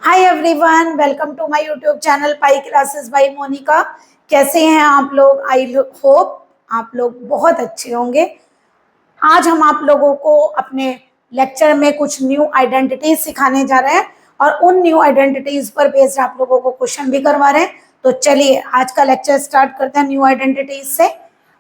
Hi everyone, welcome to my YouTube channel pi classes by Monika. कैसे हैं आप लोग? आई होप आप लोग बहुत अच्छे होंगे। आज हम आप लोगों को अपने लेक्चर में कुछ न्यू आइडेंटिटीज सिखाने जा रहे हैं और उन न्यू आइडेंटिटीज पर बेस्ड आप लोगों को क्वेश्चन भी करवा रहे हैं। तो चलिए आज का लेक्चर स्टार्ट करते हैं न्यू आइडेंटिटीज से।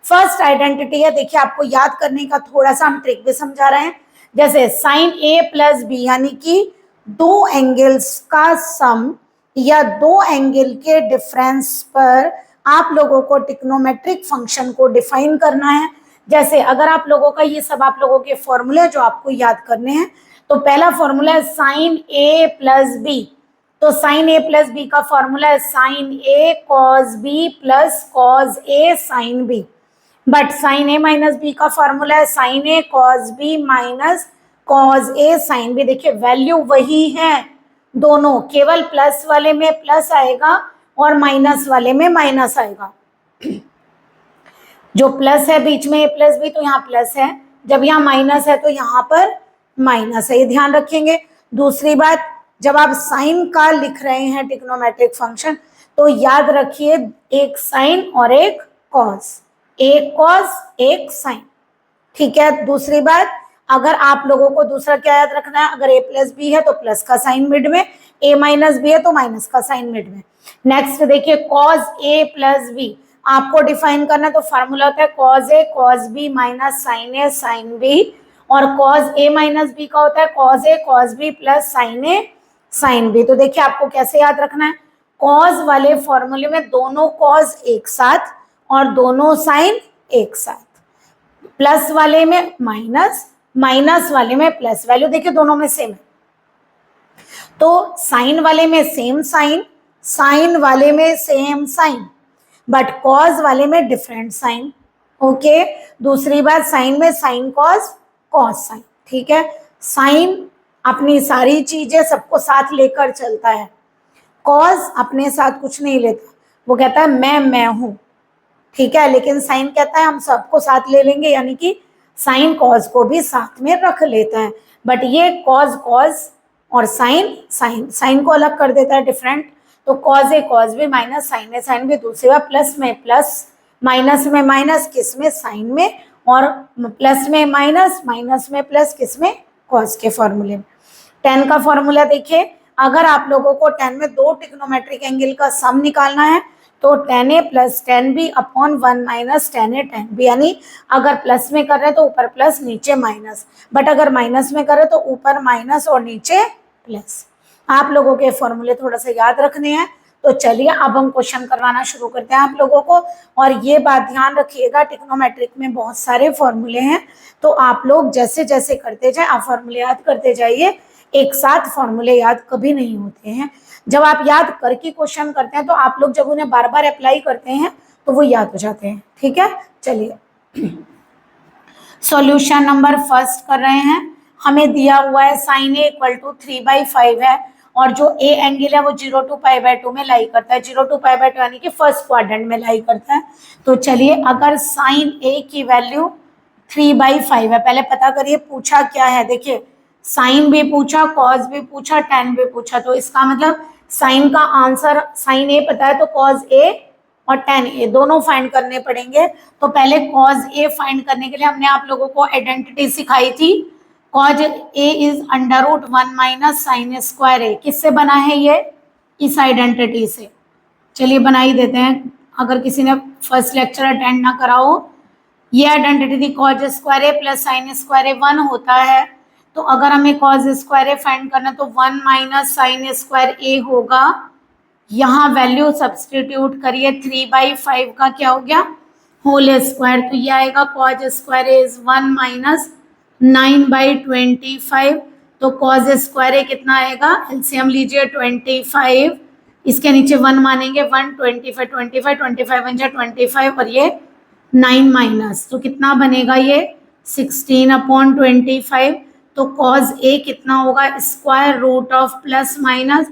फर्स्ट आइडेंटिटी है, देखिए आपको याद करने का थोड़ा सा हम ट्रिक भी समझा रहे हैं। जैसे साइन ए प्लस बी यानी कि दो एंगल्स का सम या दो एंगल के डिफरेंस पर आप लोगों को ट्रिग्नोमेट्रिक फंक्शन को डिफाइन करना है। जैसे अगर आप लोगों का ये सब आप लोगों के फॉर्मूले जो आपको याद करने हैं, तो पहला फॉर्मूला है साइन ए प्लस बी। तो साइन ए प्लस बी का फॉर्मूला है sine A cos B plus cos A sine B. But sine A minus B का फॉर्मूला है sine A cos B minus cos A sine B. देखिए value वही है दोनों, केवल प्लस वाले में प्लस आएगा और माइनस वाले में माइनस आएगा। जो प्लस है बीच में ए प्लस बी, तो यहाँ प्लस है, जब यहाँ माइनस है तो यहाँ पर माइनस है, ये ध्यान रखेंगे। दूसरी बात, जब आप साइन का लिख रहे हैं ट्रिग्नोमेट्रिक फंक्शन, तो याद रखिए एक साइन और एक कॉस, एक कॉस एक साइन, ठीक है। दूसरी बात, अगर आप लोगों को दूसरा क्या याद रखना है, अगर ए प्लस बी है तो प्लस का साइन मिड में, ए माइनस बी है तो माइनस का साइन मिड में। नेक्स्ट देखिए कॉस ए प्लस बी आपको डिफाइन करना है, तो फार्मूला होता है cos A cos B minus sign A sine B, और कॉस ए माइनस बी का होता है cos A cos B plus sign A sine B. तो देखिए आपको कैसे याद रखना है, कॉस वाले फॉर्मूले में दोनों कॉस एक साथ और दोनों साइन एक साथ, प्लस वाले में माइनस, माइनस वाले में प्लस, वैल्यू देखिए दोनों में सेम है। तो साइन वाले में सेम साइन, साइन वाले में सेम साइन, बट कॉस वाले में डिफरेंट साइन, ओके। दूसरी बात, साइन में साइन कॉस कॉस साइन, ठीक है। साइन अपनी सारी चीजें सबको साथ लेकर चलता है, कॉस अपने साथ कुछ नहीं लेता, वो कहता है मैं हूं, ठीक है। लेकिन साइन कहता है हम सबको साथ ले लेंगे, यानी कि साइन कॉस को भी साथ में रख लेता है। बट ये कॉस कॉस और साइन साइन, साइन को अलग कर देता है डिफरेंट। तो cos A cos B minus sign A sine B. दूसरी बार प्लस में प्लस, माइनस में माइनस, किस में साइन में, और प्लस में माइनस, माइनस में प्लस, किस में कॉस के फॉर्मूले में। टेन का फॉर्मूला देखिए, अगर आप लोगों को टेन में दो ट्रिग्नोमेट्रिक एंगल का सम निकालना है तो tan a plus tan b upon one minus tan a tan b, यानी अगर प्लस में कर रहे हैं तो ऊपर प्लस नीचे माइनस, बट अगर माइनस में करें तो ऊपर माइनस और नीचे प्लस। आप लोगों के फॉर्मूले थोड़ा सा याद रखने हैं। तो चलिए अब हम क्वेश्चन करवाना शुरू करते हैं आप लोगों को। और ये बात ध्यान रखिएगा, ट्रिग्नोमेट्रिक में बहुत सारे फॉर्मूले हैं, तो आप लोग जैसे जैसे करते जाए आप फॉर्मूले याद करते जाइए। एक साथ फॉर्मूले याद कभी नहीं होते हैं। जब आप याद करके क्वेश्चन करते हैं तो आप लोग जब उन्हें बार बार अप्लाई करते हैं तो वो याद हो जाते हैं, ठीक है। चलिए सॉल्यूशन नंबर फर्स्ट कर रहे हैं। हमें दिया हुआ है साइन ए इक्वल टू 3/5 है, और जो ए एंगल है वो 0 to π/2 में लाई करता है, 0 to π/2 यानी कि फर्स्ट क्वाड्रेंट में लाई करता है। तो चलिए अगर साइन ए की वैल्यू 3/5 है, पहले पता करिए पूछा क्या है। देखिए साइन भी पूछा, कॉस भी पूछा, टेन भी पूछा, तो इसका मतलब साइन का आंसर, साइन ए पता है तो कॉस ए और टेन ए दोनों फाइंड करने पड़ेंगे। तो पहले कॉस ए फाइंड करने के लिए हमने आप लोगों को आइडेंटिटी सिखाई थी, cos a is under root 1 minus sine square a. किससे बना है ये? इस आइडेंटिटी से। चलिए बना ही देते हैं, अगर किसी ने फर्स्ट लेक्चर अटेंड ना करा हो। ये आइडेंटिटी थी कॉज स्क्वायर ए प्लस साइन स्क्वायर ए 1 होता है। तो अगर हमें कॉज स्क्वायर ए फाइंड करना तो 1 माइनस साइन स्क्वायर ए होगा। यहाँ वैल्यू सब्सटीट्यूट करिए, 3/5 का क्या हो गया होल स्क्वायर, तो ये आएगा cause square A is 1 minus 9/25। तो कॉज स्क्वायर ए कितना आएगा, एलसीएम लीजिए 25, इसके नीचे 1 मानेंगे 1, 25 25 25 1 25 और ये 9 माइनस, तो कितना बनेगा ये 16/25। तो कॉज ए कितना होगा, square root of plus minus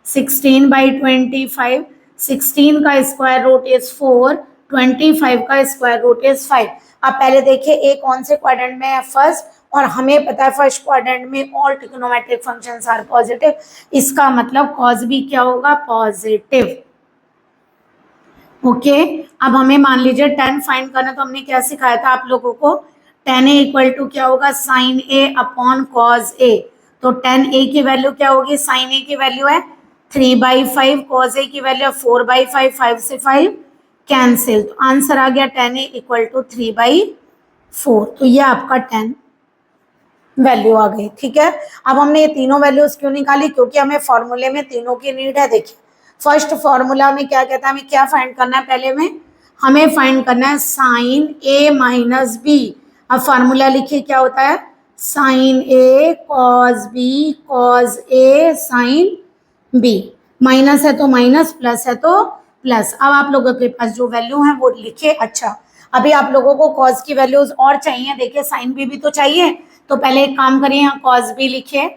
16/25। 16 का स्क्वायर रूट इज 4, 25 का स्क्वायर रूट इज 5। अब पहले देखिए ए कौन से क्वाड्रेंट में है, फर्स्ट, और हमें पता है फर्स्ट क्वाड्रेंट में all trigonometric functions are positive, इसका मतलब कॉस बी क्या होगा, पॉजिटिव। ओके अब हमें मान लीजिए tan फाइंड करना, तो हमने क्या सिखाया था आप लोगों को, tan ए इक्वल टू क्या होगा, sign A upon cos A. तो tan ए की वैल्यू क्या होगी, साइन ए की वैल्यू है 3/5, कॉस ए की वैल्यू है 4/5, 5 से 5 कैंसिल, तो आंसर आ गया tan ए इक्वल टू 3/4। तो ये आपका tan वैल्यू आ गई। ठीक है, अब हमने ये तीनों वैल्यूज क्यों निकाली, क्योंकि हमें फॉर्मूले में तीनों की नीड है। देखिए फर्स्ट फॉर्मूला में क्या कहता है, हमें क्या फाइंड करना है, पहले में हमें फाइंड करना है साइन ए माइनस बी। अब फार्मूला लिखिए क्या होता है, sine A cos B cos A sine B, minus है तो माइनस, प्लस है तो प्लस। अब आप लोगों के पास जो वैल्यू है वो लिखे। अच्छा अभी आप लोगों को कॉस की वैल्यूज और चाहिए, देखिए साइन बी भी तो चाहिए, तो पहले एक काम करिए, यहाँ कॉस बी लिखिए,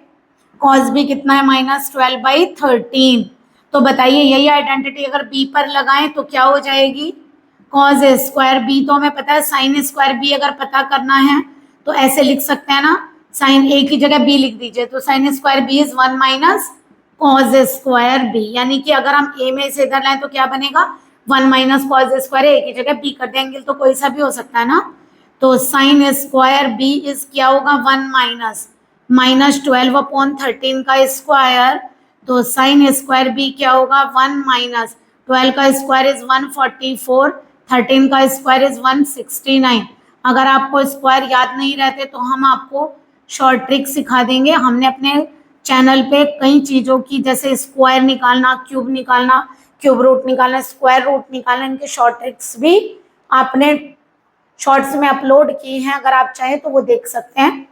कॉस बी कितना है, -12/13। तो बताइए यही आइडेंटिटी अगर बी पर लगाएं तो क्या हो जाएगी, कॉस स्क्वायर बी, तो हमें पता है साइन स्क्वायर बी अगर पता करना है तो ऐसे लिख सकते हैं ना, साइन ए की जगह बी लिख दीजिए, तो sine square B is 1 minus cos square B, यानी कि अगर हम ए में से इधर लाएं तो क्या बनेगा, 1 माइनस कॉस स्क्वायर, ए की जगह बी कर देंगे तो कोई सा भी हो सकता है ना। तो साइन स्क्वायर बी इज क्या होगा, 1 माइनस -12/13 का स्क्वायर, तो साइन स्क्वायर बी क्या होगा, 1 माइनस 12 का स्क्वायर इज 144, 13 का स्क्वायर इज 169। अगर आपको स्क्वायर याद नहीं रहते तो हम आपको शॉर्ट ट्रिक सिखा देंगे, हमने अपने चैनल पे कई चीज़ों की, जैसे स्क्वायर निकालना, क्यूब निकालना, क्यूब रूट निकालना, स्क्वायर रूट निकालना, इनके शॉर्ट ट्रिक्स भी आपने शॉर्ट्स में अपलोड की हैं, अगर आप चाहें तो वो देख सकते हैं।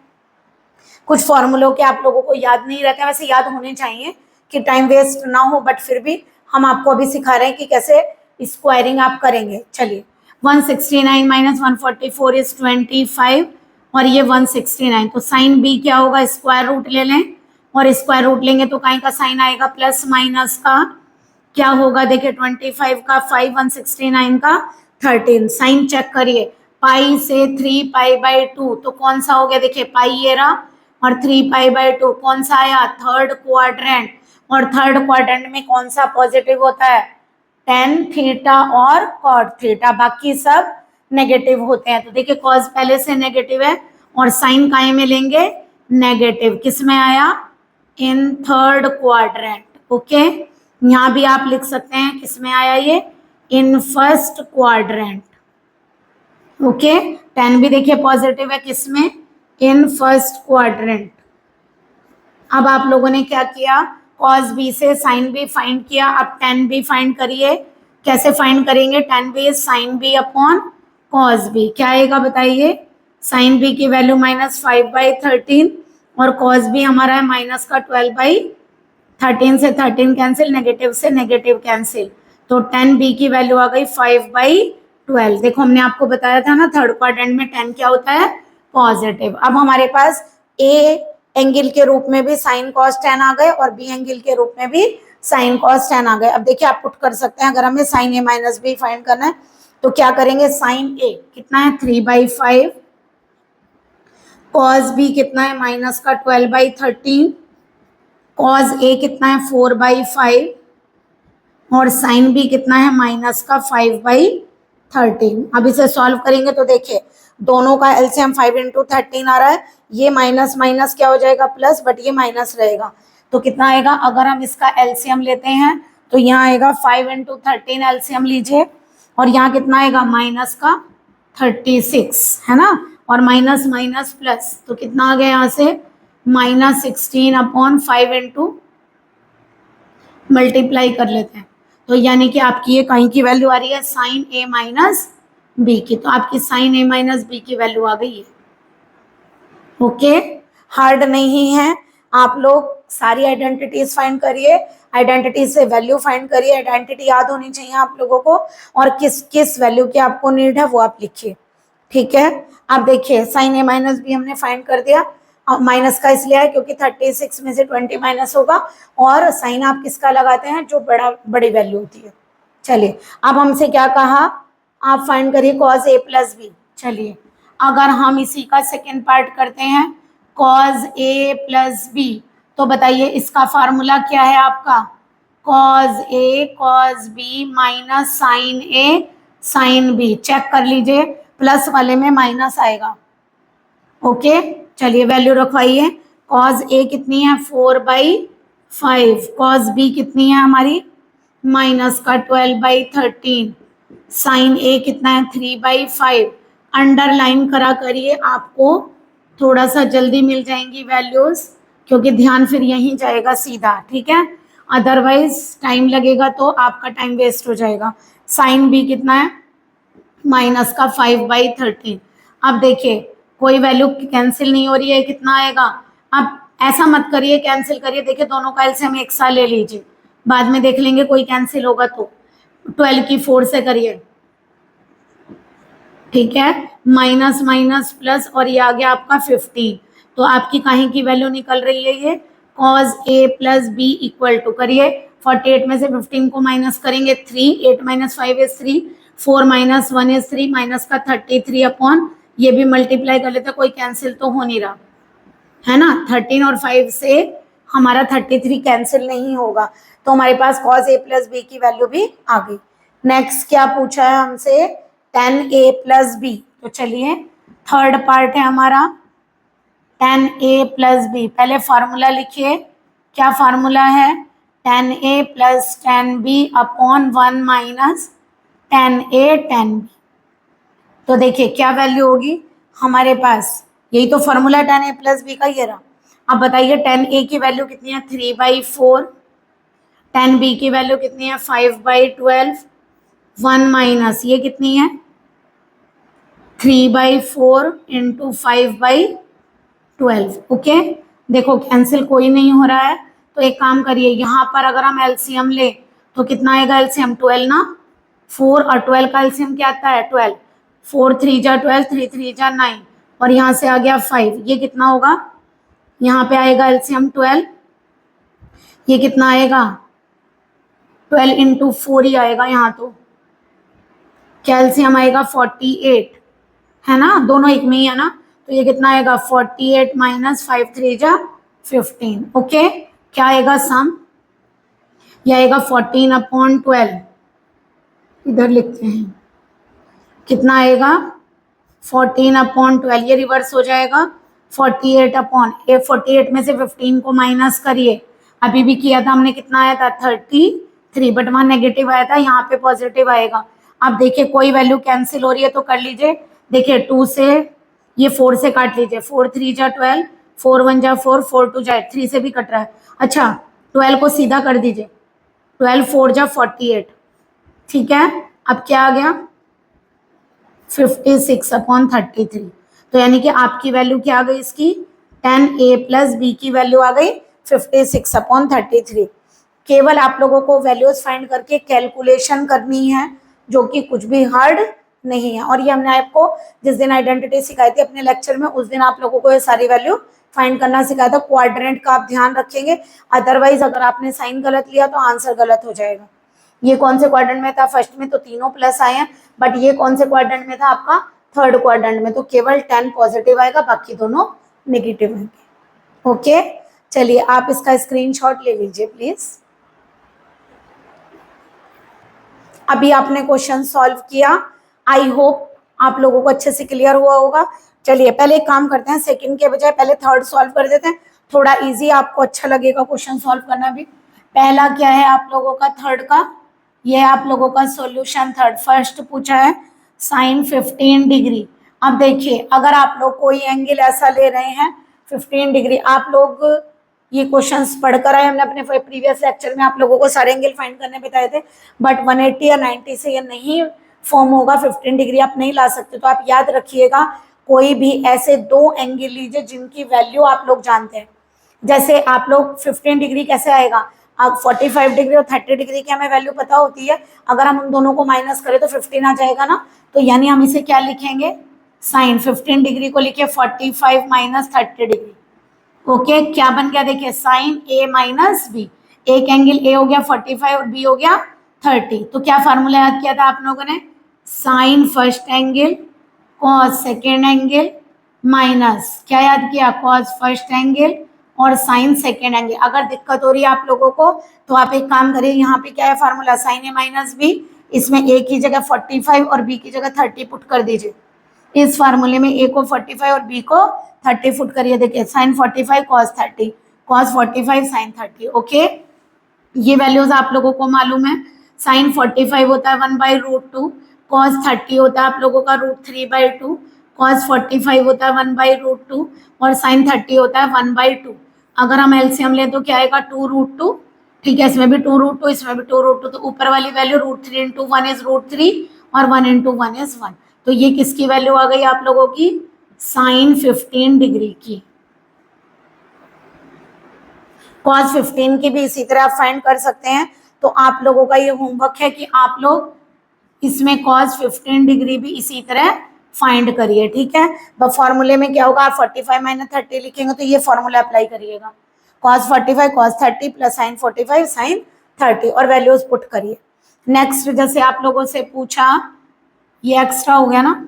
कुछ फॉर्मूलों के आप लोगों को याद नहीं रहते, वैसे याद होने चाहिए कि टाइम वेस्ट ना हो, बट फिर भी हम आपको अभी सिखा रहे हैं कि कैसे स्क्वायरिंग आप करेंगे। चलिए 169 माइनस 144 इज 25 और ये 169, तो साइन बी क्या होगा, स्क्वायर रूट ले लें, और स्क्वायर रूट लेंगे तो कहीं का साइन आएगा, प्लस माइनस का क्या होगा, देखिए 25 का 5, 169 का 13, साइन चेक करिए, पाई से 3π/2, तो कौन सा हो गया, देखिए पाई ये रहा और 3π/2 कौन सा आया, थर्ड क्वाड्रेंट, और थर्ड क्वाड्रेंट में कौन सा पॉजिटिव होता है, टेन थीटा और कॉट थीटा, बाकी सब नेगेटिव होते हैं। तो देखिए कॉस पहले से नेगेटिव है और साइन काहे में लेंगे, नेगेटिव, किस में आया, इन थर्ड क्वाड्रेंट। ओके यहाँ भी आप लिख सकते हैं किस में आया ये, इन फर्स्ट क्वाड्रेंट। ओके टेन भी देखिए पॉजिटिव है, किसमें, इन फर्स्ट क्वाड्रेंट। अब आप लोगों ने क्या किया, कॉस बी से साइन बी फाइंड किया, अब टेन बी फाइंड करिए, कैसे फाइंड करेंगे, tan B is sine B upon cos B, क्या आएगा बताइए, साइन बी की वैल्यू -5/13 और कॉस बी हमारा है माइनस का 12/13, से 13 कैंसिल, नेगेटिव से नेगेटिव कैंसिल, तो 10b की वैल्यू आ गई 5/12। देखो हमने आपको बताया था ना थर्ड क्वाड्रेंट में 10 क्या होता है, पॉजिटिव। अब हमारे पास ए एंगल के रूप में भी साइन कॉस 10 आ गए और बी एंगल के रूप में भी साइन कॉस 10 आ गए। अब देखिए आप पुट कर सकते हैं, अगर हमें sign A minus B find करना है तो क्या करेंगे, साइन ए कितना है 3/5, कॉस बी कितना है माइनस का 12/13, कॉस ए कितना है 4/5 और साइन बी कितना है माइनस का 5/13। अब इसे सॉल्व करेंगे तो देखिए दोनों का एलसीएम 5 × 13 आ रहा है, ये माइनस माइनस क्या हो जाएगा, प्लस, बट ये माइनस रहेगा तो कितना आएगा, अगर हम इसका एलसीएम लेते हैं तो यहाँ आएगा 5 × 13 एलसीएम लीजिए, और यहाँ कितना आएगा माइनस का 36 है ना, और माइनस माइनस प्लस, तो कितना आ गया यहाँ से -16/5 × मल्टीप्लाई कर लेते हैं, तो यानी कि आपकी ये कहीं की वैल्यू आ रही है साइन ए माइनस बी की, तो आपकी साइन ए माइनस बी की वैल्यू आ गई है। ओके हार्ड नहीं है, आप लोग सारी आइडेंटिटीज फाइंड करिए, आइडेंटिटी से वैल्यू फाइंड करिए, आइडेंटिटी याद होनी चाहिए आप लोगों को, और किस किस वैल्यू की आपको नीड है वो आप लिखिए। ठीक है अब देखिए साइन ए माइनस बी हमने फाइंड कर दिया, माइनस का इसलिए है क्योंकि 36 में से 20 माइनस होगा, और साइन आप किसका लगाते हैं, जो बड़ी वैल्यू होती है। चलिए अब हमसे क्या कहा, आप फाइंड करिए कॉस ए प्लस बी। चलिए अगर हम इसी का सेकेंड पार्ट करते हैं cos A प्लस बी, तो बताइए इसका फार्मूला क्या है आपका, cos A cos B minus sine A sine B। Check कर लीजिए, प्लस वाले में माइनस आएगा। ओके चलिए वैल्यू रखवाइए। cos A कितनी है 4/5, cos B कितनी है हमारी माइनस का 12/13, साइन A कितना है 3/5। अंडरलाइन करा करिए, आपको थोड़ा सा जल्दी मिल जाएंगी वैल्यूज, क्योंकि ध्यान फिर यहीं जाएगा सीधा, ठीक है, अदरवाइज टाइम लगेगा तो आपका टाइम वेस्ट हो जाएगा। साइन B कितना है माइनस का 5/13। अब देखिए कोई वैल्यू कैंसिल नहीं हो रही है, कितना आएगा। अब ऐसा मत करिए कैंसिल करिए, देखिए दोनों का एलसीएम एक साथ ले लीजिए, बाद में देख लेंगे कोई कैंसिल होगा तो। 12 की 4 से करिए, ठीक है, माइनस माइनस प्लस, और ये आ गया आपका 15। तो आपकी कहीं की वैल्यू निकल रही है ये cos A plus B equal to, करिए 48 में से 15 को माइनस करेंगे 3, 8 minus 5 is 3, 4 minus 1 is 3, minus का 33 अपॉन, ये भी मल्टीप्लाई कर लेते, कोई कैंसिल तो हो नहीं रहा है ना, 13 और 5 से हमारा 33 कैंसिल नहीं होगा, तो हमारे पास cos A प्लस बी की वैल्यू भी आ गई। नेक्स्ट क्या पूछा है हमसे, tan A प्लस बी। तो चलिए थर्ड पार्ट है हमारा tan A प्लस बी। पहले फार्मूला लिखिए, क्या फार्मूला है, tan A plus tan B upon 1 minus tan A tan B। तो देखिए क्या वैल्यू होगी हमारे पास, यही तो formula tan A plus B का ये रहा। अब बताइए tan A की वैल्यू कितनी है 3/4, tan B की वैल्यू कितनी है 5/12, 1 माइनस ये कितनी है 3/4 इंटू 5/12। ओके देखो कैंसिल कोई नहीं हो रहा है, तो एक काम करिए यहाँ पर अगर हम एलसीएम ले तो कितना आएगा एलसीएम 12 ना, 4 और 12 का एलसीएम क्या आता है 12, 4 3 जा 12, 3 3 जा 9, और यहाँ से आ गया 5, ये कितना होगा, यहाँ पे आएगा एलसीएम 12, ये कितना आएगा 12 इंटू 4 ही आएगा यहाँ, तो कैल्शियम आएगा 48, है ना, दोनों एक में ही है ना, तो ये कितना आएगा 48 माइनस 5 3 जा 15। ओके क्या आएगा सम, ये आएगा 14/12, इधर लिखते हैं कितना आएगा 14/12, ये रिवर्स हो जाएगा 48 में से 15 को माइनस करिए, अभी भी किया था हमने, कितना आया था 33, बट वहाँ नेगेटिव आया था, यहाँ पे पॉजिटिव आएगा। अब देखिए कोई वैल्यू कैंसिल हो रही है तो कर लीजिए, देखिए 2 से ये 4 से काट लीजिए, 4 3 जा 12, 4 1 जा 4, 4 2 जा 3 से भी कट रहा है। अच्छा 12 को सीधा कर दीजिए, 12 4 जा 48, ठीक है, अब क्या आ गया 56/33। तो यानी कि आपकी वैल्यू क्या आ गई इसकी, tan A प्लस बी की वैल्यू आ गई 56/33। केवल आप लोगों को वैल्यूज फाइंड करके कैलकुलेशन करनी है, जो कि कुछ भी हार्ड नहीं है। और ये हमने आपको जिस दिन आइडेंटिटी सिखाई थी अपने लेक्चर में, उस दिन आप लोगों को ये सारी वैल्यू फाइंड करना सिखाया था। क्वाड्रेंट का आप ध्यान रखेंगे, अदरवाइज अगर आपने साइन गलत लिया तो आंसर गलत हो जाएगा। ये कौन से क्वाड्रेंट में था, फर्स्ट में तो तीनों प्लस आए हैं, बट ये कौन से क्वाड्रेंट में था आपका थर्ड क्वाड्रेंट में, तो केवल 10 पॉजिटिव आएगा, बाकी दोनों नेगेटिव आएंगे। ओके चलिए आप इसका स्क्रीनशॉट ले लीजिए प्लीज। अभी आपने क्वेश्चन सॉल्व किया, आई होप आप लोगों को अच्छे से क्लियर हुआ होगा। चलिए पहले एक काम करते हैं, सेकंड के बजाय पहले थर्ड सॉल्व कर देते हैं, थोड़ा इजी आपको अच्छा लगेगा क्वेश्चन सॉल्व करना भी। पहला क्या है आप लोगों का थर्ड का, ये है आप लोगों का सॉल्यूशन थर्ड। फर्स्ट पूछा है साइन 15 डिग्री। अब देखिए अगर आप लोग कोई एंगल ऐसा ले रहे हैं 15 डिग्री, आप लोग ये क्वेश्चंस पढ़कर आए, हमने अपने प्रीवियस लेक्चर में आप लोगों को सारे एंगल फाइंड करने बताए थे, बट 180 या 90 से ये नहीं फॉर्म होगा, 15 डिग्री आप नहीं ला सकते। तो आप याद रखिएगा कोई भी ऐसे दो एंगल लीजिए जिनकी वैल्यू आप लोग जानते हैं। जैसे आप लोग 15 डिग्री कैसे आएगा, अब 45 डिग्री और 30 डिग्री की हमें वैल्यू पता होती है, अगर हम उन दोनों को माइनस करें तो 15 आ जाएगा ना, तो यानी हम इसे क्या लिखेंगे साइन 15 डिग्री को लिखिए 45 माइनस 30 डिग्री। ओके क्या बन गया देखिए साइन ए माइनस बी, एक एंगल ए हो गया 45 और बी हो गया 30। तो क्या फार्मूला याद किया था आप लोगों ने, sine first angle cos second angle minus क्या याद किया, कॉस फर्स्ट एंगल और साइन सेकेंड एंगल। अगर दिक्कत हो रही है आप लोगों को तो आप एक काम करिए, यहाँ पे क्या है formula, sign A minus B, इसमें ए की जगह 45 और बी की जगह 30 पुट कर दीजिए। इस फार्मूले में ए को 45 और बी को 30 पुट करिए। देखिए sine 45 cos 30, cos 45 sine 30। Okay, ये वैल्यूज आप लोगों को मालूम है। साइन 45 होता है 1/√2, कॉस 30 होता है आप लोगों का √3/2, कॉस 45 होता है 1/√2 और साइन 30 होता है 1/2। अगर हम एलसीएम लें तो क्या आएगा 2√2, ठीक है, इसमें भी 2√2 इसमें भी 2√2, तो ऊपर वाली वैल्यू √3 × 1 इज √3 और 1 × 1 इज 1। तो ये किसकी वैल्यू आ गई आप लोगों की, साइन 15 डिग्री की। कॉस 15 की भी इसी तरह आप फाइंड कर सकते हैं। तो आप लोगों का ये होमवर्क है कि आप लोग इसमें कॉस 15 डिग्री भी इसी तरह फाइंड करिए, ठीक है। बस फॉर्मूले में क्या होगा, आप 45 - 30 लिखेंगे तो ये फॉर्मूला अप्लाई करिएगा, cos 45 cos 30 plus sine 45 sine 30 और वैल्यूज पुट करिए। नेक्स्ट जैसे आप लोगों से पूछा, ये एक्स्ट्रा हो गया ना,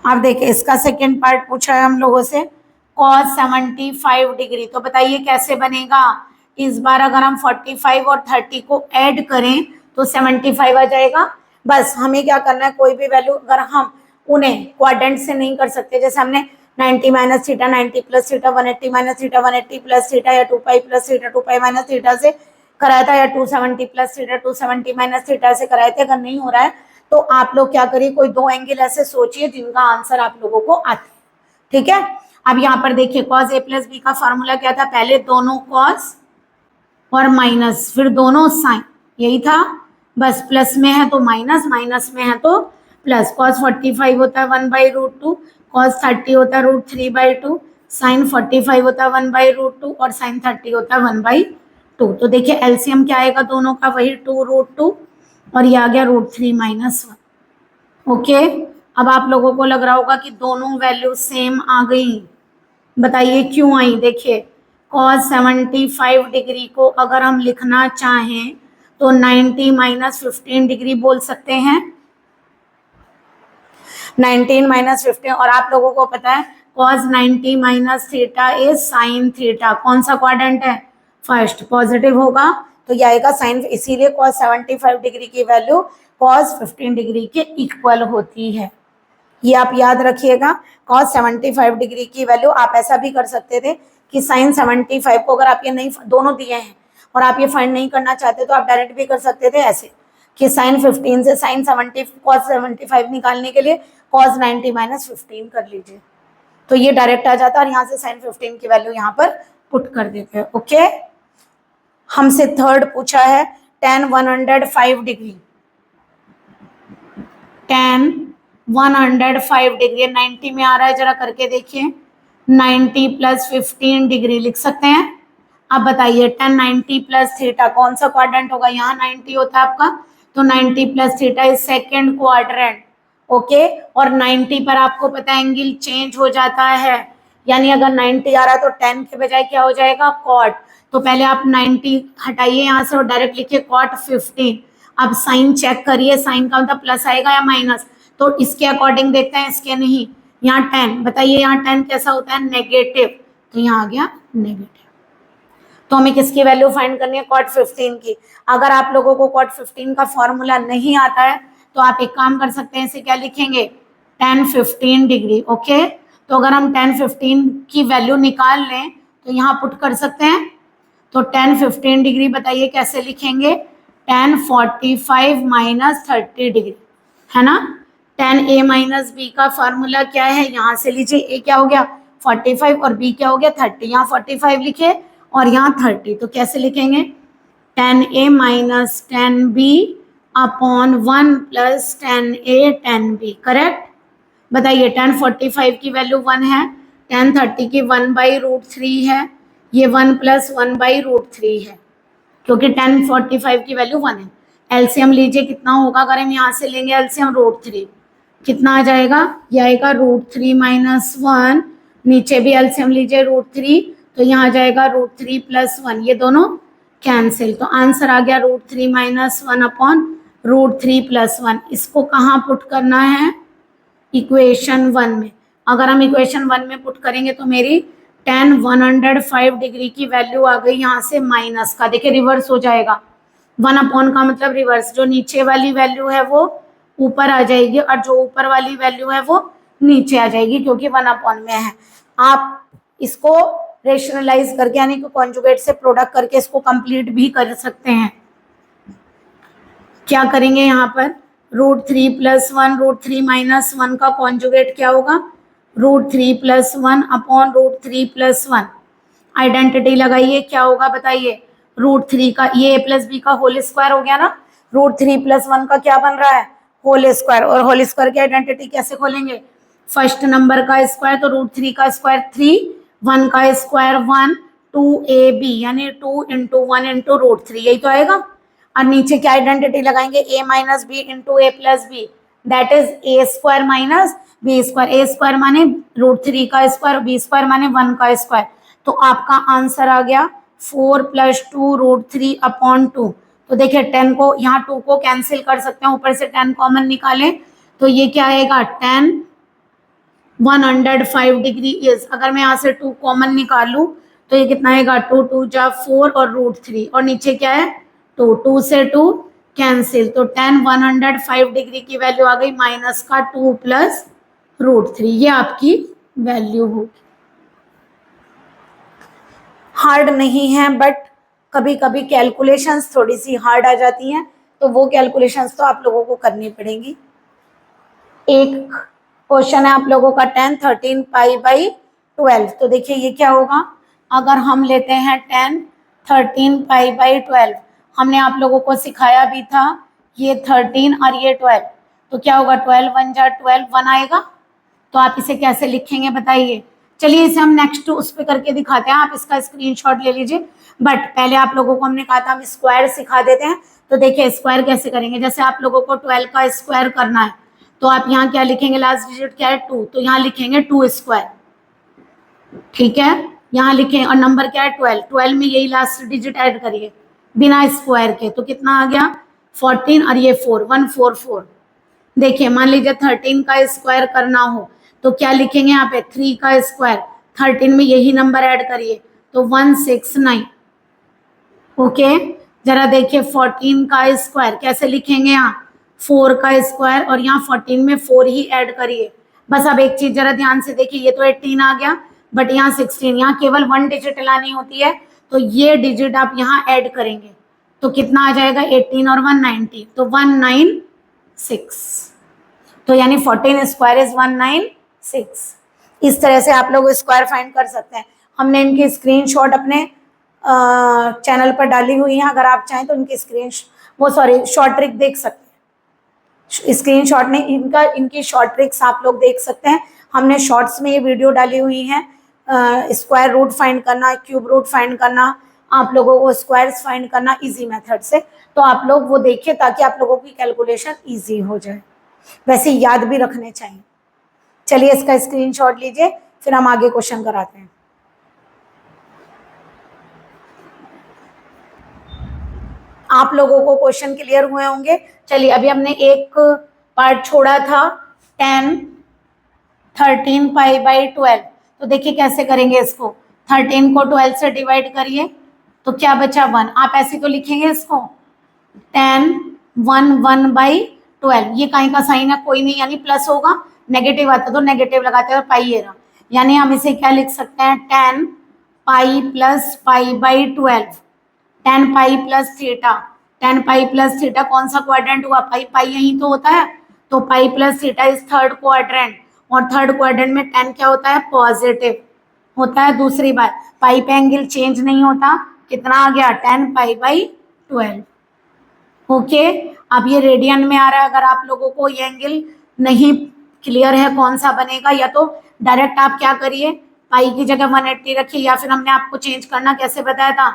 आप देखिए इसका सेकेंड पार्ट पूछा है हम लोगों से, cos 75 डिग्री। तो बताइए कैसे बनेगा। इस बार अगर हम 45 और 30 को ऐड करें तो 75 आ जाएगा। बस हमें क्या करना है, कोई भी वैल्यू अगर हम उन्हें क्वाड्रेंट से नहीं कर सकते, जैसे हमने 90 - theta 90 plus theta 180 - theta 180 plus theta या 2π प्लस थीटा 2π - थीटा से कराया था, या 270 प्लस थीटा 270 - थीटा से कराए थे। अगर नहीं हो रहा है तो आप लोग क्या करिए, कोई दो एंगल ऐसे सोचिए जिनका आंसर आप लोगों को आता है, ठीक है। अब यहाँ पर देखिए cos a प्लस बी का फॉर्मूला क्या था, पहले दोनों cos और माइनस फिर दोनों साइन, यही था। बस प्लस में है तो माइनस, माइनस में है तो प्लस। cos 45 होता है 1/√2, cos 30 होता है √3/2, साइन 45 होता है 1/√2 और साइन 30 होता है 1/2। तो देखिए एलसीएम क्या आएगा दोनों का, वही 2√2 और ये आ गया √3 - 1। ओके, अब आप लोगों को लग रहा होगा कि दोनों वैल्यू सेम आ गई, बताइए क्यों आई। देखिए cos 75 डिग्री को अगर हम लिखना चाहें तो 90 - 15 डिग्री बोल सकते हैं, 19 - 15। और आप लोगों को पता है cos 90 - theta is sine theta, कौन सा क्वाड्रेंट है, फर्स्ट, पॉजिटिव होगा तो ये आएगा साइन, इसीलिए cos 75 डिग्री की वैल्यू cos 15 डिग्री के इक्वल होती है। ये आप याद रखिएगा, cos 75 डिग्री की वैल्यू। आप ऐसा भी कर सकते थे कि साइन 75 को अगर आप ये नहीं, दोनों दिए हैं और आप ये फाइंड नहीं करना चाहते तो आप डायरेक्ट भी कर सकते थे ऐसे कि साइन 15 से साइन 70 cos 75 निकालने के लिए cos 90 - 15 कर लीजिए, तो ये डायरेक्ट आ जाता है और यहाँ से साइन 15 की वैल्यू यहाँ पर पुट कर देते हैं। ओके, हमसे थर्ड पूछा है tan 105 डिग्री, tan 105 डिग्री 90 में आ रहा है, जरा करके देखिए। 90 + 15 डिग्री लिख सकते हैं। अब बताइए tan 90 + थीटा कौन सा क्वाड्रेंट होगा, यहाँ 90 होता है आपका, तो 90 + theta is second quadrant. Okay, और 90 पर आपको पता है एंगल चेंज हो जाता है, यानी अगर 90 आ रहा है तो 10 के बजाय क्या हो जाएगा, कॉट। तो पहले आप 90 हटाइए यहाँ से और डायरेक्ट लिखिए कॉट 15। अब साइन चेक करिए, साइन का मतलब प्लस आएगा या माइनस, तो इसके अकॉर्डिंग देखते हैं, इसके नहीं। यहाँ 10, बताइए यहाँ 10 कैसा होता है, नेगेटिव, तो यहाँ आ गया नेगेटिव। तो हमें किसकी वैल्यू फाइंड करनी है, कॉट 15 की। अगर आप लोगों को कॉट 15 का फॉर्मूला नहीं आता है तो आप एक काम कर सकते हैं, इसे क्या लिखेंगे, tan 15 डिग्री। ओके, तो अगर हम tan 15 की वैल्यू निकाल लें तो यहाँ पुट कर सकते हैं। तो tan 15 डिग्री बताइए कैसे लिखेंगे, tan 45 - 30 डिग्री, है ना। tan a - b का फॉर्मूला क्या है, यहाँ से लीजिए, a क्या हो गया 45 और b क्या हो गया 30, यहाँ 45 लिखे और यहाँ 30, तो कैसे लिखेंगे, tan a - tan b upon 1 + tan a tan b, correct. बताइए tan 45 की वैल्यू 1 है, tan 30 की 1/√3 है, ये 1 + 1/√3 है, क्योंकि tan 45 की वैल्यू 1 है। एलसीएम लीजिए कितना होगा, अगर हम यहाँ से लेंगे एलसीएम √3, कितना आ जाएगा, ये आएगा √3 - 1, नीचे भी एलसीएम लीजिए √3, तो यहाँ आ जाएगा √3 + 1, ये दोनों कैंसिल, तो आंसर आ गया √3 - 1 अपॉन √3 + 1, इसको कहाँ पुट करना है, इक्वेशन 1 में। अगर हम इक्वेशन 1 में पुट करेंगे तो मेरी tan 105 डिग्री की वैल्यू आ गई यहाँ से माइनस का, देखिए रिवर्स हो जाएगा, 1 का मतलब रिवर्स, जो नीचे वाली वैल्यू है वो ऊपर आ जाएगी और जो ऊपर वाली वैल्यू है वो नीचे आ जाएगी, क्योंकि 1 में है। आप इसको रेशनलाइज करके यानी कि कॉन्जुगेट से प्रोडक्ट करके इसको कंप्लीट भी कर सकते हैं। क्या करेंगे यहाँ पर, √3 + 1, √3 - 1 का कॉन्जुगेट क्या होगा, √3 + 1 अपॉन √3 + 1। आइडेंटिटी लगाइए, क्या होगा बताइए, √3 का ये a + b का होल स्क्वायर हो गया ना, √3 + 1 का क्या बन रहा है, होल स्क्वायर। और होल स्क्वायर की आइडेंटिटी कैसे खोलेंगे, फर्स्ट नंबर का स्क्वायर तो √3 का स्क्वायर 3, 1 का स्क्वायर 1, 2ab यानी 2 × 1 × √3, यही तो आएगा। और नीचे क्या आइडेंटिटी लगाएंगे, a - b × a + b, that is a² - b²। a² माने √3 का स्क्वायर, b² माने 1 का स्क्वायर। तो आपका आंसर आ गया 4 + 2 √3/2। तो देखिए 10 को यहाँ 2 को कैंसिल कर सकते हैं, ऊपर से 10 कॉमन निकालें तो ये क्या आएगा, tan 105 डिग्री इज, अगर मैं यहाँ से 2 कॉमन निकालूं तो ये कितना आएगा, 2 × 2 = 4 और √3 और नीचे क्या है 2, 2 से 2 कैंसिल, तो tan 105 डिग्री की वैल्यू आ गई माइनस का 2 + √3, ये आपकी वैल्यू होगी। हार्ड नहीं है बट कभी कभी कैलकुलेशंस थोड़ी सी हार्ड आ जाती हैं, तो वो कैलकुलेशंस तो आप लोगों को करनी पड़ेगी। एक क्वेश्चन है आप लोगों का tan 13π/12, तो देखिए ये क्या होगा, अगर हम लेते हैं tan 13π/12, हमने आप लोगों को सिखाया भी था ये 13 और ये 12, तो क्या होगा 12 × 1 = 12, 1 आएगा। तो आप इसे कैसे लिखेंगे बताइए, चलिए इसे हम नेक्स्ट उस पे करके दिखाते हैं, आप इसका स्क्रीनशॉट ले लीजिए। बट पहले आप लोगों को हमने कहा था हम स्क्वायर सिखा देते हैं, तो देखिए स्क्वायर कैसे करेंगे, जैसे आप लोगों को 12 का स्क्वायर करना है तो आप यहाँ क्या लिखेंगे, लास्ट डिजिट क्या है 2, तो यहाँ लिखेंगे 2², ठीक है, यहाँ लिखें, और नंबर क्या है 12, 12 में यही लास्ट डिजिट ऐड करिए बिना स्क्वायर के, तो कितना आ गया 14 और ये 4, 144। देखिए मान लीजिए 13 का स्क्वायर करना हो तो क्या लिखेंगे, यहाँ पे 3 का स्क्वायर, 13 में यही नंबर ऐड करिए तो 169। ओके, जरा देखिए 14 का स्क्वायर कैसे लिखेंगे, यहाँ 4 का स्क्वायर और यहाँ 14 में 4 ही ऐड करिए। बस अब एक चीज जरा ध्यान से देखिए, ये तो 18 आ गया बट यहाँ 16, यहाँ केवल 1 डिजिट लानी होती है, तो ये डिजिट आप यहाँ ऐड करेंगे तो कितना आ जाएगा 18 और 190, तो 196, तो यानी 14² इज 196। इस तरह से आप लोग स्क्वायर फाइंड कर सकते हैं। हमने इनकी स्क्रीनशॉट अपने चैनल पर डाली हुई है, अगर आप चाहें तो इनकी शॉर्ट ट्रिक देख सकते हैं। स्क्रीनशॉट ने इनकी शॉर्ट ट्रिक्स आप लोग देख सकते हैं। हमने शॉर्ट्स में ये वीडियो डाली हुई है, स्क्वायर रूट फाइंड करना, क्यूब रूट फाइंड करना, आप लोगों को स्क्वायर्स फाइंड करना इजी मेथड से, तो आप लोग वो देखिए ताकि आप लोगों की कैलकुलेशन इजी हो जाए, वैसे याद भी रखने चाहिए। चलिए इसका स्क्रीनशॉट लीजिए, फिर हम आगे क्वेश्चन कराते हैं। आप लोगों को क्वेश्चन क्लियर हुए होंगे। चलिए अभी हमने एक पार्ट छोड़ा था tan 13π/12, तो देखिए कैसे करेंगे इसको, 13 को 12 से डिवाइड करिए तो क्या बचा 1, आप ऐसे तो लिखेंगे इसको tan 1/12, ये कहीं का साइन है कोई नहीं, यानी प्लस होगा, नेगेटिव आता तो नेगेटिव लगाते हैं, पाई ये रहा, यानी हम इसे क्या लिख सकते हैं tan π + π/12, tan π + theta, tan π + theta कौन सा क्वाड्रेंट हुआ, पाई यही तो होता है, तो π + थीटा इज थर्ड क्वाड्रेंट, और थर्ड क्वाड्रेंट में tan क्या होता है, पॉजिटिव होता है। दूसरी बात पाई पे एंगल चेंज नहीं होता, कितना आ गया tan π/12। ओके, अब ये रेडियन में आ रहा है, अगर आप लोगों को ये एंगल नहीं क्लियर है कौन सा बनेगा, या तो डायरेक्ट आप क्या करिए, पाई की जगह 180 रखिए, या फिर हमने आपको चेंज करना कैसे बताया था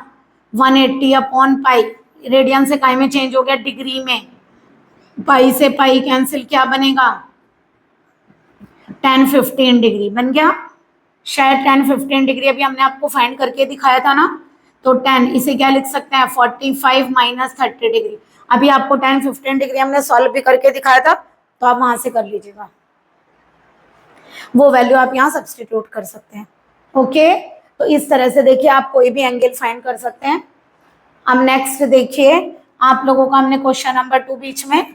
180/पाई, रेडियन से काई में चेंज हो गया डिग्री में, पाई से पाई कैंसिल, क्या बनेगा tan 15 डिग्री बन गया, शायद tan 15 डिग्री अभी हमने आपको फाइंड करके दिखाया था ना, तो tan इसे क्या लिख सकते हैं 45 - 30 डिग्री। अभी आपको 10-15 डिग्री हमने सॉल्व भी करके दिखाया था, तो आप वहां से कर लीजिएगा, वो वैल्यू आप यहाँ सब्सटीट्यूट कर सकते हैं। ओके, तो इस तरह से देखिए आप कोई भी एंगल फाइंड कर सकते हैं। अब नेक्स्ट देखिए, आप लोगों का हमने क्वेश्चन नंबर 2 बीच में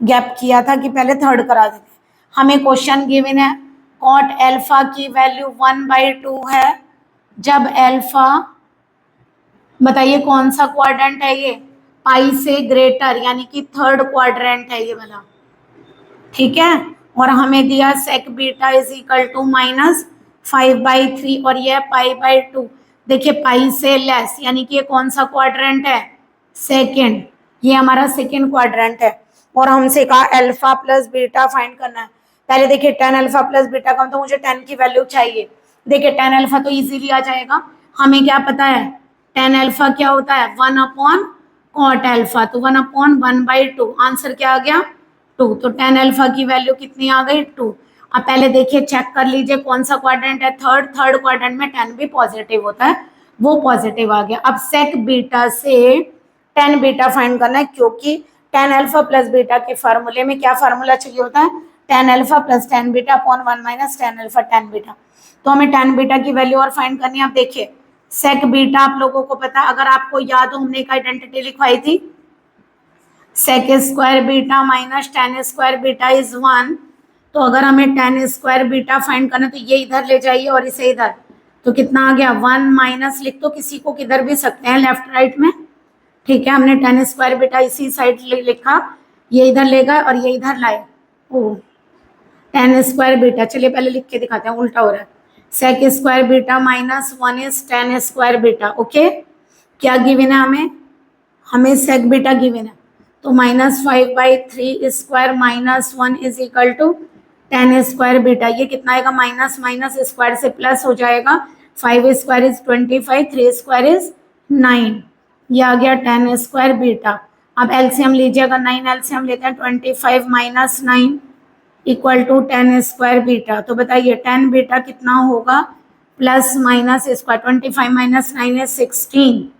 गैप किया था कि पहले थर्ड करा देते। हमें क्वेश्चन गिवन है कॉट एल्फा की वैल्यू 1/2 है जब एल्फा, बताइए कौन सा क्वाड्रेंट है ये, पाई से ग्रेटर, यानी कि थर्ड क्वाड्रेंट है ये वाला, ठीक है। और हमें दिया सेक बीटा इज इक्वल टू -5/3 और ये पाई/2। देखिए पाई से लेस, यानी कि ये कौन सा क्वाड्रेंट है, सेकेंड, ये हमारा सेकेंड क्वाड्रेंट है। और हमसे कहा अल्फा प्लस बीटा फाइंड करना है। पहले देखिए tan अल्फा प्लस बीटा का तो मुझे tan की वैल्यू चाहिए। देखिए tan अल्फा तो इजीली आ जाएगा, हमें क्या पता है tan अल्फा क्या होता है 1/cot अल्फा, तो 1/1/2, आंसर क्या आ गया 2। तो tan अल्फा की वैल्यू कितनी आ गई 2। अब पहले देखिए चेक कर लीजिए कौन सा क्वाड्रेंट है, थर्ड क्वाड्रेंट में tan भी पॉजिटिव होता है, वो पॉजिटिव आ गया। अब sec बीटा से tan बीटा फाइंड करना है, क्योंकि tan अल्फा प्लस बीटा के फार्मूले में क्या फार्मूला चाहिए होता है, tan alpha plus tan beta upon 1 minus tan alpha tan beta. तो हमें tan बीटा की वैल्यू और फाइंड करनी है। आप देखिए sec बीटा आप लोगों को पता है, अगर आपको याद हो हमने एक आइडेंटिटी लिखवाई थी, sec square beta minus tan square beta is 1। तो अगर हमें tan स्क्वायर बीटा फाइंड करना तो ये इधर ले जाइए और इसे इधर, तो कितना आ गया 1 माइनस, लिख तो किसी को किधर भी सकते हैं लेफ्ट राइट में, ठीक है। हमने tan स्क्वायर बीटा इसी साइड लिखा, ये इधर ले गए और ये इधर लाए, ओ tan स्क्वायर बीटा, चलिए पहले लिख के दिखाते हैं, उल्टा हो रहा है। sec square beta minus 1 is tan square beta. Okay, क्या गिवन है हमें sec बीटा गिवन है, तो -5/3 square minus 1 is equal to tan square beta. ये कितना आएगा, माइनस माइनस स्क्वायर से प्लस हो जाएगा, 5 स्क्वायर इज 25, 3 स्क्वायर इज 9, ये आ गया tan स्क्वायर बीटा। अब एलसीएम लीजिए, अगर 9 एलसीएम लेते हैं 25 minus 9 equal to tan square beta. तो बताइए tan बीटा कितना होगा, plus minus square, 25 minus 9 is 16।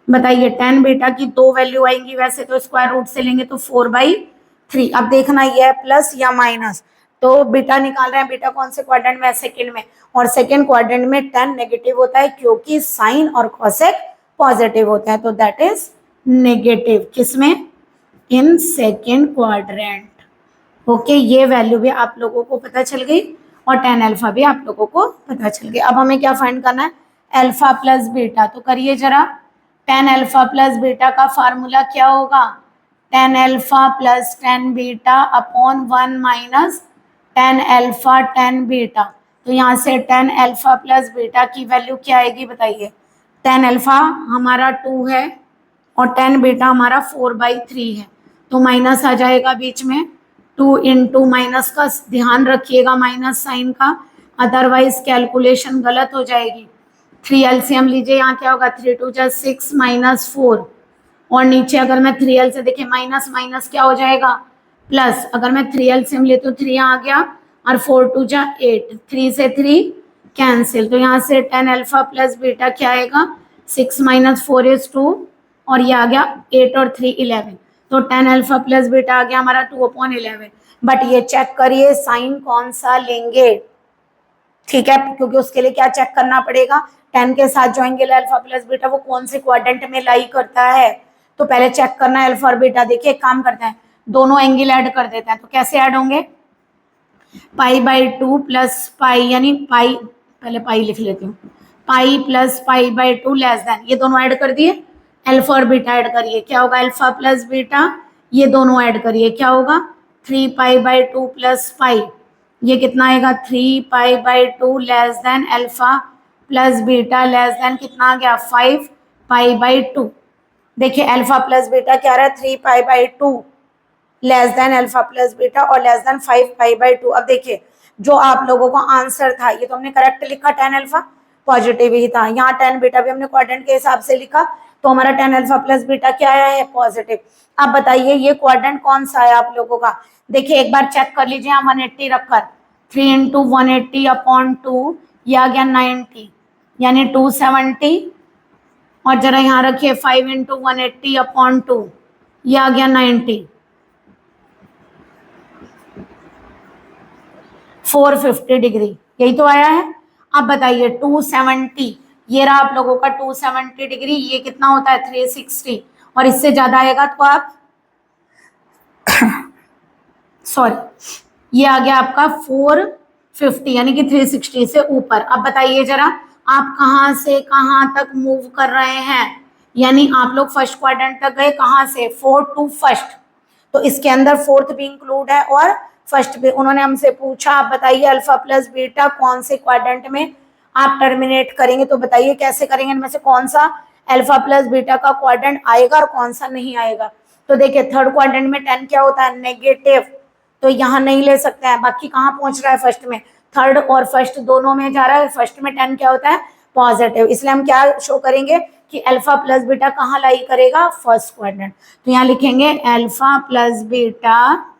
बताइए tan बीटा की दो वैल्यू आएंगी, वैसे तो स्क्वायर रूट से लेंगे तो 4/3। अब देखना ये है प्लस या माइनस, तो बीटा निकाल रहे हैं, बीटा कौन से क्वाड्रेंट में है, सेकंड में, और सेकंड क्वाड्रेंट में tan नेगेटिव होता है क्योंकि साइन और कॉसेक पॉजिटिव होता है, तो दैट इज नेगेटिव, किसमें, इन सेकंड क्वाड्रेंट। ओके, ये वैल्यू भी आप लोगों को पता चल गई और tan अल्फा भी आप लोगों को पता चल गई। अब हमें क्या फाइंड करना है, अल्फा प्लस बीटा। तो करिए जरा, tan अल्फा प्लस बीटा का फार्मूला क्या होगा, tan alpha plus tan beta upon 1 minus tan alpha tan beta. तो यहाँ से tan अल्फा प्लस बीटा की वैल्यू क्या आएगी, बताइए। tan अल्फा हमारा 2 है और tan बीटा हमारा 4/3 है, तो माइनस आ जाएगा बीच में, 2 इंटू माइनस का ध्यान रखिएगा, माइनस साइन का, अदरवाइज कैलकुलेशन गलत हो जाएगी। 3 एलसीएम लीजिए, यहाँ क्या होगा, 3 2 जा 6 माइनस 4, और नीचे अगर मैं 3l से देखिए माइनस माइनस क्या हो जाएगा प्लस, अगर मैं 3l से लेती हूँ 3 आ गया और 4 2 जा 8, 3 से 3 कैंसिल, तो यहाँ से tan अल्फा प्लस बीटा क्या आएगा, 6 माइनस 4 इज 2, और ये आ गया 8 और 3 11, तो tan अल्फा प्लस बीटा आ गया हमारा 2/11। बट ये चेक करिए साइन कौन सा लेंगे, ठीक है, क्योंकि उसके लिए क्या चेक करना पड़ेगा, tan के साथ जो एंगल अल्फा प्लस बीटा वो कौन से क्वाड्रेंट में लाई करता है, तो पहले चेक करना है अल्फा और बीटा। देखिए एक काम करते हैं, दोनों एंगल ऐड कर देते हैं, तो कैसे ऐड होंगे, पाई/2 प्लस पाई, यानी पाई, पहले पाई लिख लेती हूँ, पाई प्लस पाई/2 लेस देन, ये दोनों ऐड कर दिए, अल्फा और बीटा ऐड करिए, क्या होगा, अल्फा प्लस बीटा, ये दोनों ऐड करिए, क्या होगा 3 पाई/2 प्लस पाई, ये कितना आएगा 3 pi less than alpha plus beta less than कितना आ गया 5 पाई/2। देखिए अल्फा प्लस बीटा क्या रहा है 3 pi less than alpha plus beta और लेस देन 5 पाई/2। अब देखिए जो आप लोगों को आंसर था ये तो हमने करेक्ट लिखा, tan अल्फा पॉजिटिव ही था, यहाँ tan बीटा भी हमने क्वाड्रेंट के हिसाब से लिखा, तो हमारा tan अल्फा प्लस बीटा क्या आया है, पॉजिटिव। अब बताइए ये क्वाड्रेंट कौन सा है आप लोगों का, देखिए एक बार चेक कर लीजिए, यहाँ 180 रखकर 3 इंटू 180/2, ये आ गया 90, यानी 270, और जरा यहाँ रखिए 5 इंटू 180/2, ये आ गया 90, 450 डिग्री, यही तो आया है। अब बताइए 270, ये रहा आप लोगों का 270 डिग्री, ये कितना होता है 360, और इससे ज्यादा आएगा तो आप सॉरी, ये आ गया आपका 450 यानी कि 360 से ऊपर। अब बताइए जरा आप कहां से कहां तक मूव कर रहे हैं, यानी आप लोग फर्स्ट क्वाड्रेंट तक गए, कहां से, फोर्थ टू फर्स्ट, तो इसके अंदर फोर्थ भी इंक्लूड है और फर्स्ट भी। उन्होंने हमसे पूछा आप बताइए अल्फा प्लस बीटा कौन से क्वाड्रेंट में आप टर्मिनेट करेंगे, तो बताइए कैसे करेंगे, इनमें से कौन सा अल्फा प्लस बीटा का क्वाड्रेंट आएगा और कौन सा नहीं आएगा। तो देखिए थर्ड क्वाड्रेंट में 10 क्या होता है, नेगेटिव, तो यहाँ नहीं ले सकते हैं। बाकी कहाँ पहुंच रहा है, फर्स्ट में, थर्ड और फर्स्ट दोनों में जा रहा है। फर्स्ट में 10 क्या होता है, पॉजिटिव, इसलिए हम क्या शो करेंगे कि अल्फा प्लस बीटा कहाँ लाई करेगा, फर्स्ट क्वाड्रेंट। तो यहाँ लिखेंगे alpha plus beta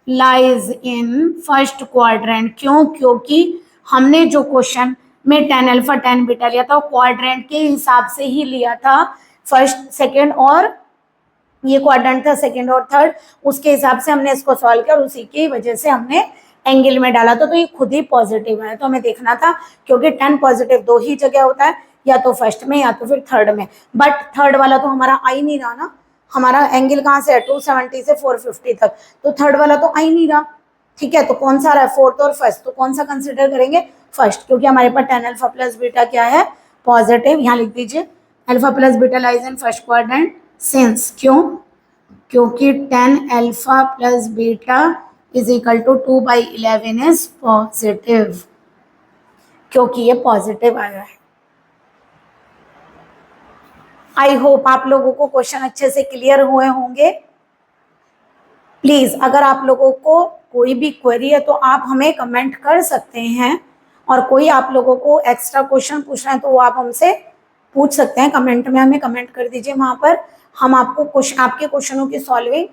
lies in first quadrant. क्यों, क्योंकि हमने जो क्वेश्चन में 10 अल्फा 10 बीटा लिया था वो क्वाड्रेंट के हिसाब से ही लिया था, फर्स्ट सेकेंड, और ये क्वाड्रेंट था सेकंड और थर्ड, उसके हिसाब से हमने इसको सॉल्व किया और उसी की वजह से हमने एंगल में डाला था, तो ये खुद ही पॉजिटिव है। तो हमें देखना था क्योंकि 10 पॉजिटिव दो ही जगह होता है, या तो फर्स्ट में या तो फिर थर्ड में, बट थर्ड वाला तो हमारा आ ही नहीं रहा ना, हमारा एंगल कहाँ से है 270 से 450 तक, तो थर्ड वाला तो आ ही नहीं रहा। ठीक है, तो कौन सा रहा है, फोर्थ और फर्स्ट, तो कौन सा कंसिडर करेंगे, फर्स्ट, क्योंकि हमारे पास 10 अल्फा प्लस बीटा क्या है, पॉजिटिव। यहाँ लिख दीजिए alpha plus beta lies in first quadrant since, क्यों, क्योंकि 10 alpha plus beta is equal to 2/11 is positive, क्योंकि ये पॉजिटिव आया है। आई होप आप लोगों को क्वेश्चन अच्छे से क्लियर हुए होंगे। प्लीज अगर आप लोगों को कोई भी क्वेरी है तो आप हमें कमेंट कर सकते हैं, और कोई आप लोगों को एक्स्ट्रा क्वेश्चन पूछना है तो वो आप हमसे पूछ सकते हैं कमेंट में, हमें कमेंट कर दीजिए, वहां पर हम आपको आपके क्वेश्चनों की सॉल्विंग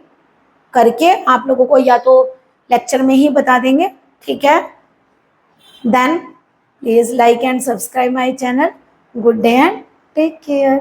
करके आप लोगों को या तो लेक्चर में ही बता देंगे। ठीक है, then please like and subscribe my channel. Good day and take care.